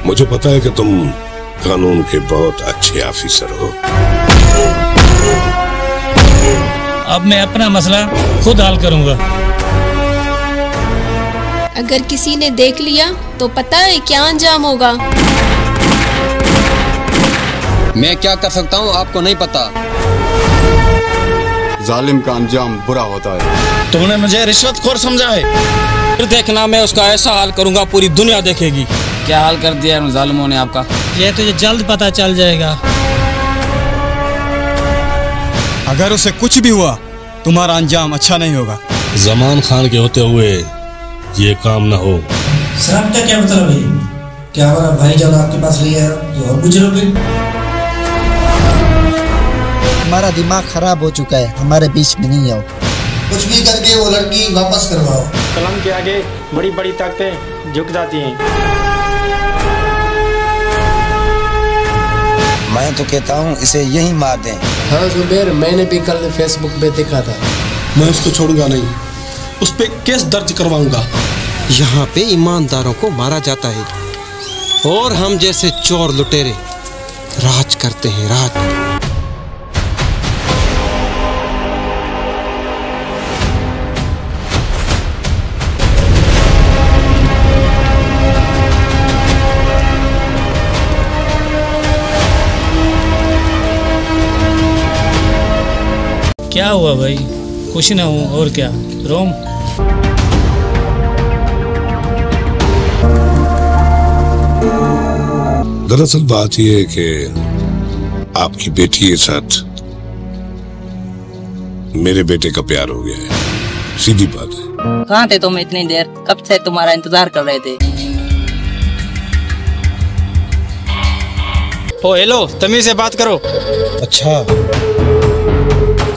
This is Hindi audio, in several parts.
मुझे पता है कि तुम कानून के बहुत अच्छे ऑफिसर हो। अब मैं अपना मसला खुद हल करूंगा। अगर किसी ने देख लिया तो पता है क्या अंजाम होगा। मैं क्या कर सकता हूँ आपको नहीं पता। जालिम का अंजाम बुरा होता है। तुमने मुझे रिश्वतखोर समझा है। फिर देखना मैं उसका ऐसा हाल करूंगा पूरी दुनिया देखेगी। क्या हाल कर दिया है जालिमों ने आपका। ये तुझे जल्द पता चल जाएगा। अगर उसे कुछ भी हुआ तुम्हारा अंजाम अच्छा नहीं होगा। जमान खान के होते हुए ये काम ना हो। शराब का क्या मतलब है? क्या हमारा भाईजान आपके पास ले आया तो और गुजरोगे? हमारा दिमाग खराब हो चुका है, हमारे बीच में नहीं आओ। कुछ भी करके वो लड़की वापस करवाओ। कलम के आगे बड़ी बड़ी ताकतें झुक जाती हैं। मैं तो कहता हूँ इसे यहीं मार दें। हाँ जुबैर, मैंने भी कल फेसबुक पे देखा था। मैं उसको छोड़ूंगा नहीं, उस पे केस दर्ज करवाऊंगा। यहाँ पे ईमानदारों को मारा जाता है और हम जैसे चोर लुटेरे राज करते हैं, राज। क्या हुआ भाई? खुश ना हूँ और क्या। रोम दरअसल बात यह है कि आपकी बेटी के साथ मेरे बेटे का प्यार हो गया है। सीधी बात है। कहाँ थे तुम इतनी देर? कब से तुम्हारा इंतजार कर रहे थे। ओ हेलो, तमीज से बात करो। अच्छा,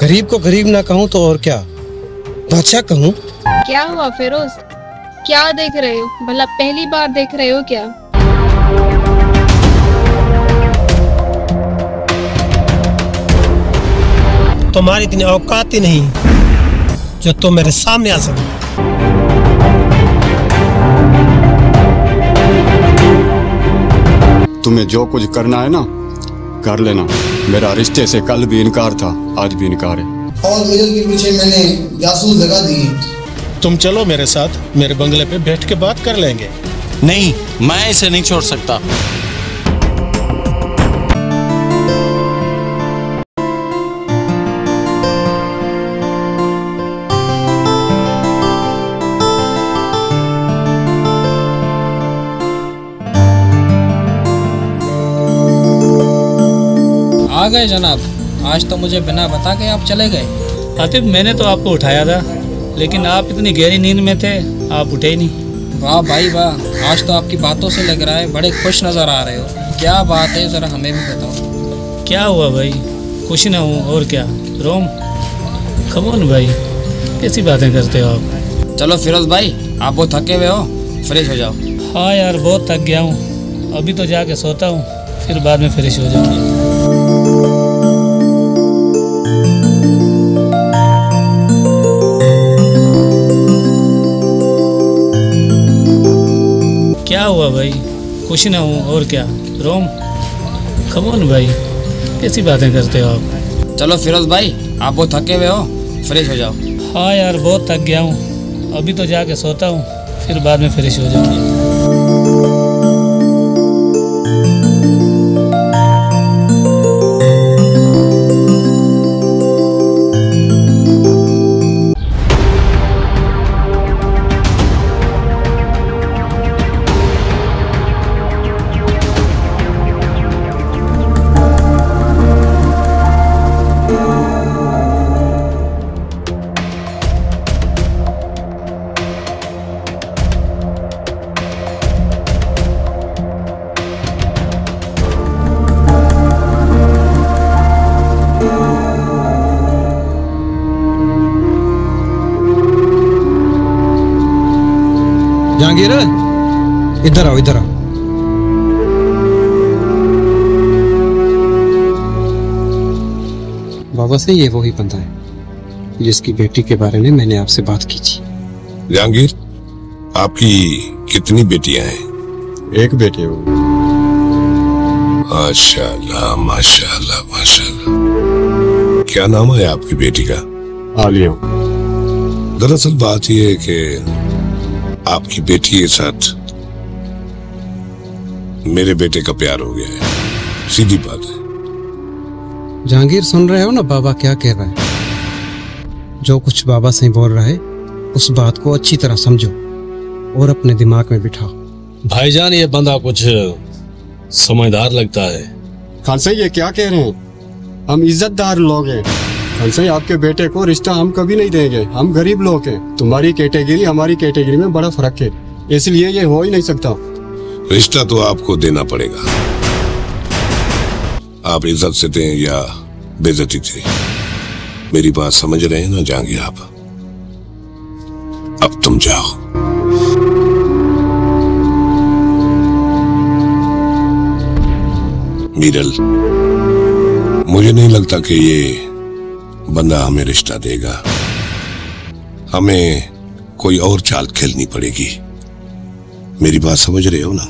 गरीब को गरीब ना कहूँ तो और क्या, बादशाह कहूँ। क्या हुआ फिरोज? क्या देख रहे हो? भला पहली बार देख रहे हो क्या? तुम्हारी इतनी औकात ही नहीं जो तुम मेरे सामने आ सको। तुम्हें जो कुछ करना है ना कर लेना। मेरा रिश्ते से कल भी इनकार था, आज भी इनकार है। और मिल के पीछे मैंने जासूस लगा दिए। तुम चलो मेरे साथ, मेरे बंगले पे बैठ के बात कर लेंगे। नहीं, मैं इसे नहीं छोड़ सकता। आ गए जनाब। आज तो मुझे बिना बता के आप चले गए। आतिफ, मैंने तो आपको उठाया था लेकिन आप इतनी गहरी नींद में थे, आप उठे ही नहीं। वाह भाई वाह, आज तो आपकी बातों से लग रहा है बड़े खुश नजर आ रहे हो। क्या बात है, जरा हमें भी बताओ। क्या हुआ भाई? खुश ना हूँ और क्या। रोम खबोन भाई, कैसी बातें करते हो आप। चलो फिरोज भाई, आप बहुत थके हुए हो, फ्रेश हो जाओ। हाँ यार, बहुत थक गया हूँ। अभी तो जाके सोता हूँ, फिर बाद में फ्रेश हो जाऊँगा। क्या हुआ भाई? खुश ना हूँ और क्या। रोम खबोन भाई, कैसी बातें करते हो आप। चलो फिरोज भाई, आप बहुत थके हुए हो, फ्रेश हो जाओ। हाँ यार, बहुत थक गया हूँ। अभी तो जाके सोता हूँ, फिर बाद में फ्रेश हो जाऊँगा। जहांगीर, इधर आओ, इधर आओ। बाबा से ये वही बंदा है जिसकी बेटी के बारे में मैंने आपसे बात की थी। जहांगीर, आपकी कितनी बेटियां हैं? एक बेटी हो। माशाल्लाह माशाल्लाह माशाल्लाह। क्या नाम है आपकी बेटी का? आलिया। दरअसल बात यह है कि आपकी बेटी के साथ मेरे बेटे का प्यार हो गया है, सीधी बात है। जहांगीर, सुन रहे हो ना बाबा क्या कह रहा है? जो कुछ बाबा से बोल रहा है उस बात को अच्छी तरह समझो और अपने दिमाग में बिठाओ। भाईजान, ये बंदा कुछ समझदार लगता है। खान साहब ये क्या कह रहे हैं? हम इज्जतदार लोग हैं। खान साहब आपके बेटे को रिश्ता हम कभी नहीं देंगे। हम गरीब लोग हैं। तुम्हारी कैटेगरी हमारी कैटेगरी में बड़ा फर्क है, इसलिए ये हो ही नहीं सकता। रिश्ता तो आपको देना पड़ेगा। आप इज्जत से दें या बेइज्जती से। मेरी बात समझ रहे हैं ना जहांगीर आप? अब तुम जाओ। मीरल, मुझे नहीं लगता कि ये बंदा हमें रिश्ता देगा। हमें कोई और चाल खेलनी पड़ेगी। मेरी बात समझ रहे हो ना?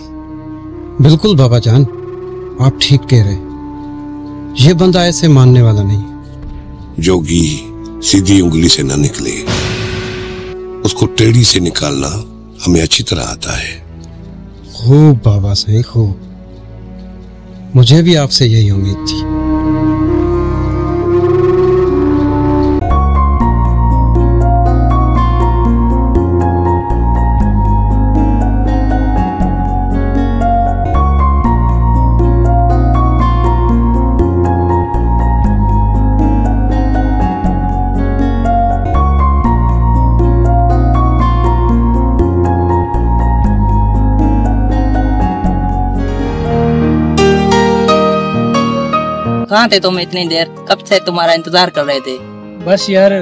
बिल्कुल बाबा जान, आप ठीक कह रहे। ये बंदा ऐसे मानने वाला नहीं। जो घी सीधी उंगली से न निकले उसको टेढ़ी से निकालना हमें अच्छी तरह आता है। खूब बाबा सही खूब। मुझे भी आपसे यही उम्मीद थी। कहाँ थे तुम इतनी देर? कब से तुम्हारा इंतजार कर रहे थे। बस यार,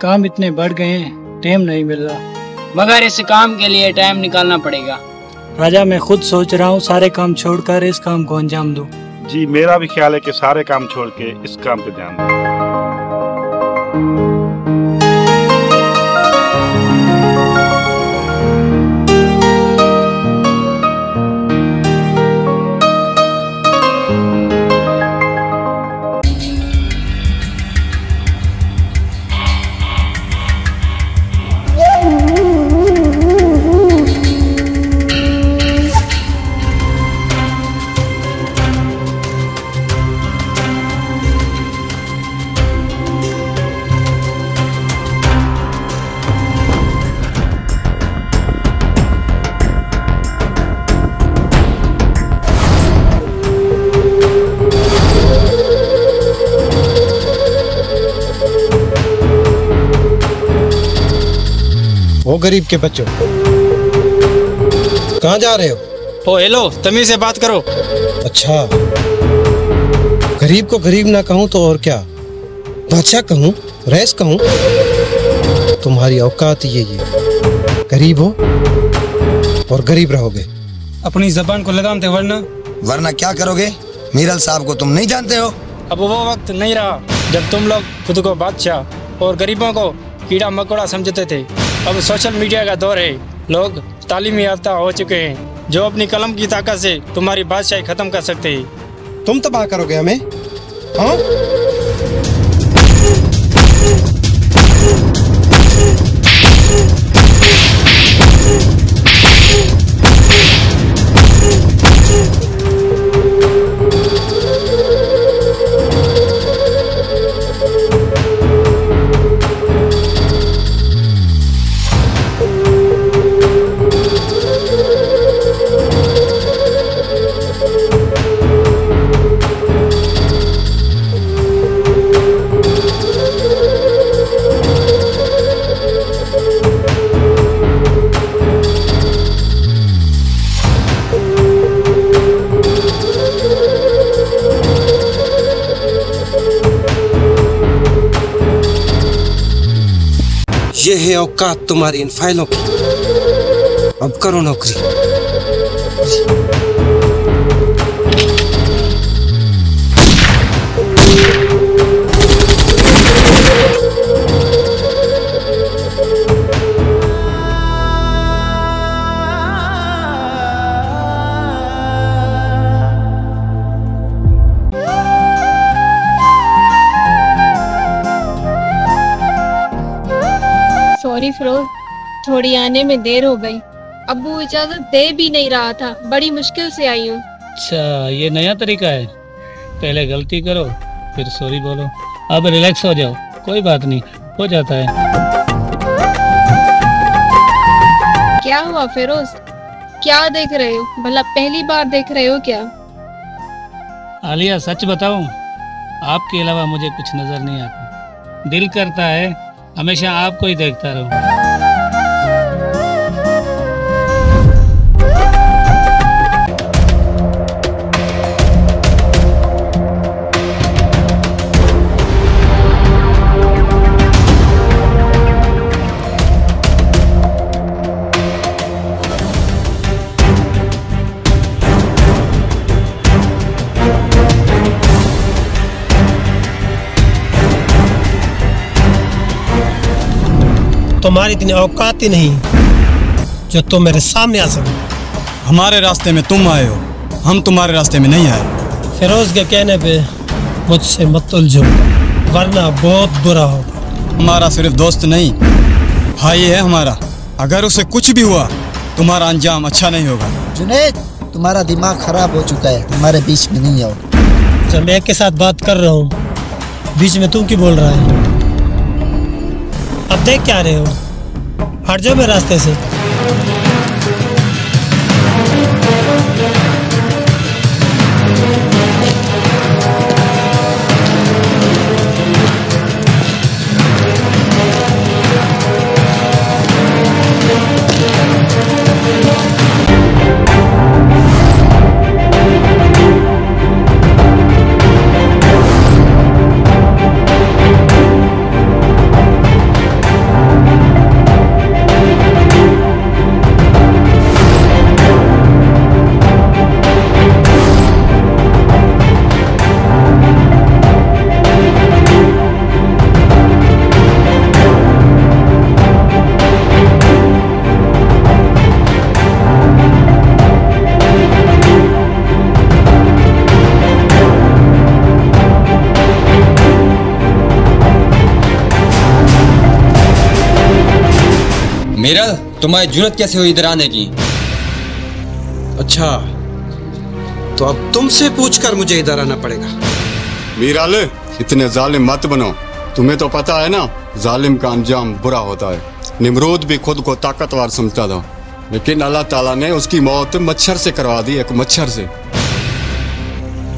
काम इतने बढ़ गए हैं, टाइम नहीं मिल रहा। मगर इस काम के लिए टाइम निकालना पड़ेगा। राजा, मैं खुद सोच रहा हूँ सारे काम छोड़कर इस काम को अंजाम दूं। जी, मेरा भी ख्याल है कि सारे काम छोड़ के इस काम पे ध्यान दें। ओ गरीब के बच्चों, कहाँ जा रहे हो? ओ हेलो, तमीज से बात करो। अच्छा, गरीब को गरीब ना कहूँ तो और क्या, बादशाह कहूँ, रईस कहूँ? तुम्हारी औकात यही है, गरीब हो और गरीब रहोगे। अपनी जबान को लगाम दे, वरना क्या करोगे? मीरल साहब को तुम नहीं जानते हो? अब वो वक्त नहीं रहा जब तुम लोग खुद को बादशाह और गरीबों को कीड़ा मकोड़ा समझते थे। अब सोशल मीडिया का दौर है। लोग तालीमी याफ्ता हो चुके हैं जो अपनी कलम की ताकत से तुम्हारी बादशाही खत्म कर सकते हैं। तुम तबाह करोगे हमें? हाँ? ये है औकात तुम्हारी इन फाइलों की। अब करो नौकरी। सॉरी फिरोज, थोड़ी आने में देर हो गई। अब्बू इजाजत दे भी नहीं रहा था, बड़ी मुश्किल से आई हूँ। अच्छा, ये नया तरीका है। पहले गलती करो फिर सॉरी बोलो। अब रिलैक्स हो जाओ, कोई बात नहीं, हो जाता है। क्या हुआ फिरोज, क्या देख रहे हो? भला पहली बार देख रहे हो क्या? आलिया सच बताऊं, आपके अलावा मुझे कुछ नजर नहीं आता। दिल करता है हमेशा आपको ही देखता रहूं। तुम्हारी इतनी औकात ही नहीं जो तुम मेरे सामने आ सको। हमारे रास्ते में तुम आए हो, हम तुम्हारे रास्ते में नहीं आए। फिरोज के कहने पे मुझसे मत उलझो, वरना बहुत बुरा होगा। हमारा सिर्फ दोस्त नहीं, भाई है हमारा। अगर उसे कुछ भी हुआ तुम्हारा अंजाम अच्छा नहीं होगा। जुनैद, तुम्हारा दिमाग खराब हो चुका है, हमारे बीच में नहीं आओ। जब मैं एक के साथ बात कर रहा हूँ, बीच में तुम क्यों बोल रहा है? अब देख क्या रहे हो, हट जाओ मेरे रास्ते से। मीरल, तुम्हारी जरूरत कैसे हुई इधर आने की? अच्छा, तो अब तुमसे पूछकर मुझे इधर आना पड़ेगा। मीराल, इतने जालिम मत बनो। तुम्हें तो पता है ना, जालिम का अंजाम बुरा होता है। निमरूद भी खुद को ताकतवर समझता था, लेकिन अल्लाह ताला ने उसकी मौत मच्छर से करवा दी, एक मच्छर से।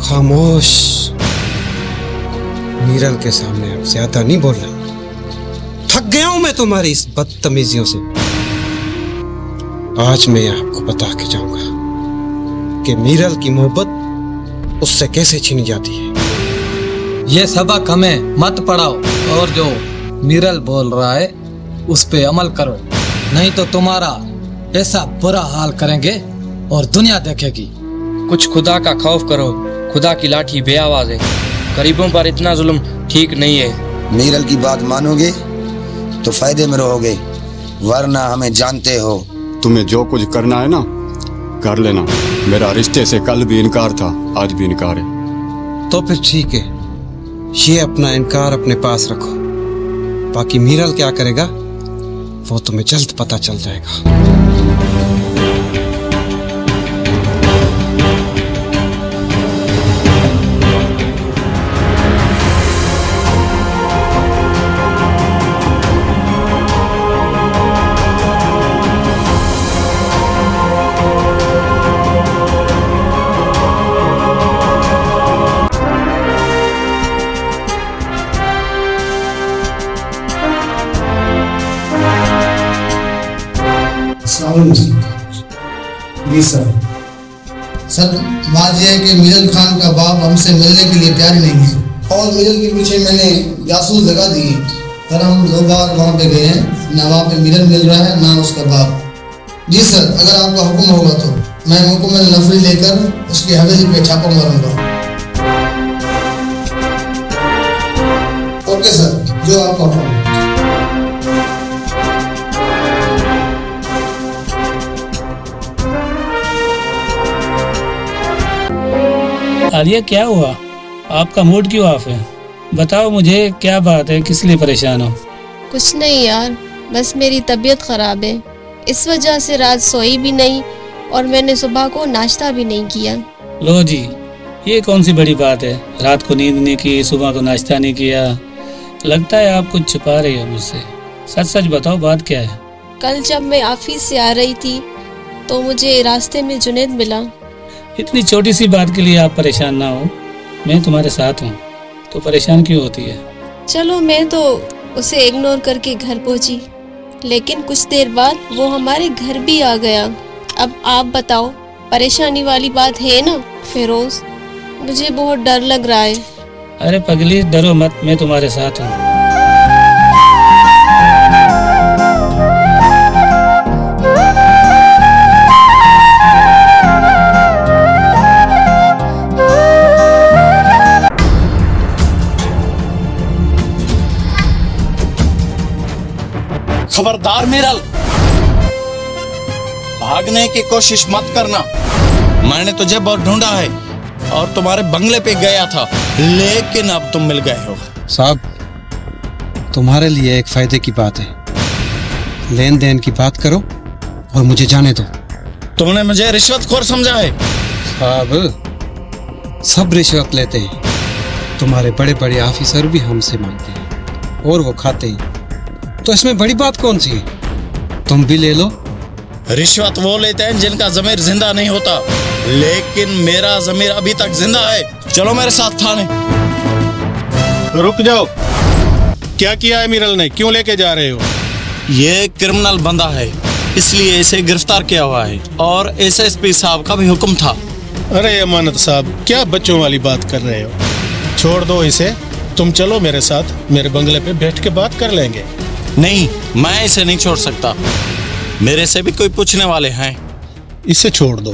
खामोश, मीरल के सामने अब ज्यादा नहीं बोलना। थक गया हूं मैं तुम्हारी इस बदतमीजियों से। आज मैं आपको बता के जाऊंगा कि मीरल की मोहब्बत उससे कैसे छीनी जाती है। ये सबक हमें मत पढ़ाओ, और जो मीरल बोल रहा है उस पे अमल करो, नहीं तो तुम्हारा ऐसा बुरा हाल करेंगे और दुनिया देखेगी। कुछ खुदा का खौफ करो, खुदा की लाठी बेआवाज है। गरीबों पर इतना जुल्म ठीक नहीं है। मीरल की बात मानोगे तो फायदे में रहोगे, वरना हमें जानते हो। तुम्हें जो कुछ करना है ना, कर लेना। मेरा रिश्ते से कल भी इनकार था, आज भी इनकार है। तो फिर ठीक है, ये अपना इनकार अपने पास रखो। बाकी मीरल क्या करेगा वो तुम्हें जल्द पता चल जाएगा। जी सर। सर, बात यह है कि मिरल खान का बाप हमसे मिलने के लिए तैयार नहीं है, और मिरल के पीछे मैंने जासूस लगा दिए। सर, हम 2 बार वहाँ पे गए हैं, ना वहाँ पे मिरल मिल रहा है ना उसका बाप। जी सर, अगर आपका हुक्म होगा तो मैं मुकम्मल नफरी लेकर उसकी हवेली पे छापा मारूंगा। ओके सर, जो आपका हुक्म। आलिया, क्या हुआ? आपका मूड क्यों ऑफ है? बताओ मुझे, क्या बात है, किस लिए परेशान हो? कुछ नहीं यार, बस मेरी तबीयत खराब है, इस वजह से रात सोई भी नहीं और मैंने सुबह को नाश्ता भी नहीं किया। लो जी, ये कौन सी बड़ी बात है? रात को नींद नहीं की, सुबह को नाश्ता नहीं किया। लगता है आप कुछ छुपा रही हो मुझसे। सच सच बताओ, बात क्या है? कल जब मैं ऑफिस से आ रही थी तो मुझे रास्ते में जुनैद मिला। इतनी छोटी सी बात के लिए आप परेशान ना हो, मैं तुम्हारे साथ हूँ, तो परेशान क्यों होती है? चलो, मैं तो उसे इग्नोर करके घर पहुँची, लेकिन कुछ देर बाद वो हमारे घर भी आ गया। अब आप बताओ, परेशानी वाली बात है ना फिरोज? मुझे बहुत डर लग रहा है। अरे पगली, डरो मत, मैं तुम्हारे साथ हूँ। खबरदार मिरल, भागने की कोशिश मत करना। मैंने तुझे बहुत ढूंढा है और तुम्हारे बंगले पे गया था, लेकिन अब तुम मिल गए हो। साहब, तुम्हारे लिए एक फायदे की बात है। लेन देन की बात करो और मुझे जाने दो। तुमने मुझे रिश्वतखोर समझा है? साहब, सब रिश्वत लेते हैं। तुम्हारे बड़े बड़े ऑफिसर भी हमसे मांगते हैं और वो खाते हैं, तो इसमें बड़ी बात कौन सी है? तुम भी ले लो। रिश्वत वो लेते हैं जिनका ज़मीर जिंदा नहीं होता, लेकिन मेरा ज़मीर अभी तक जिंदा है। चलो मेरे साथ थाने। रुक जाओ, क्या किया है मिरल ने? क्यों लेके जा रहे हो? ये क्रिमिनल बंदा है, इसलिए इसे गिरफ्तार किया हुआ है और एसएसपी साहब का भी हुक्म था। अरे अमानत साहब, क्या बच्चों वाली बात कर रहे हो? छोड़ दो इसे, तुम चलो मेरे साथ, मेरे बंगले पे बैठ के बात कर लेंगे। नहीं, मैं इसे नहीं छोड़ सकता, मेरे से भी कोई पूछने वाले हैं। इसे छोड़ दो,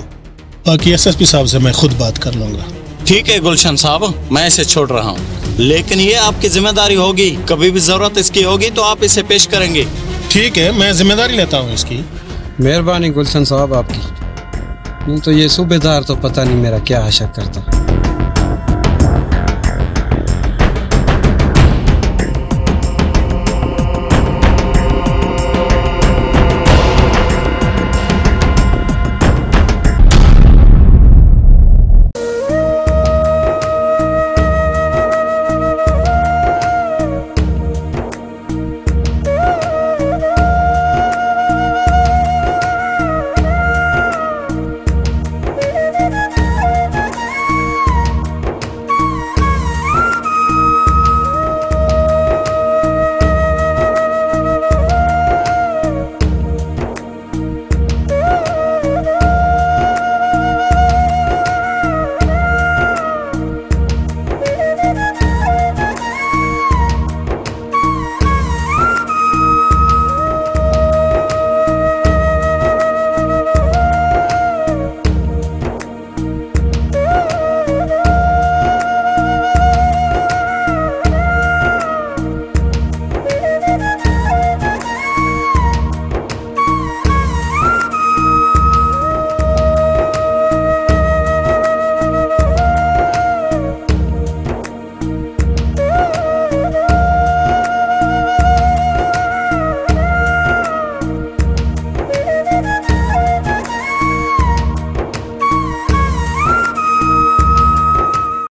बाकी एसएसपी साहब से मैं खुद बात कर लूंगा। ठीक है गुलशन साहब, मैं इसे छोड़ रहा हूँ, लेकिन ये आपकी जिम्मेदारी होगी। कभी भी जरूरत इसकी होगी तो आप इसे पेश करेंगे। ठीक है, मैं जिम्मेदारी लेता हूँ इसकी। मेहरबानी गुलशन साहब आपकी, नहीं तो ये सूबेदार तो पता नहीं मेरा क्या आशा करता।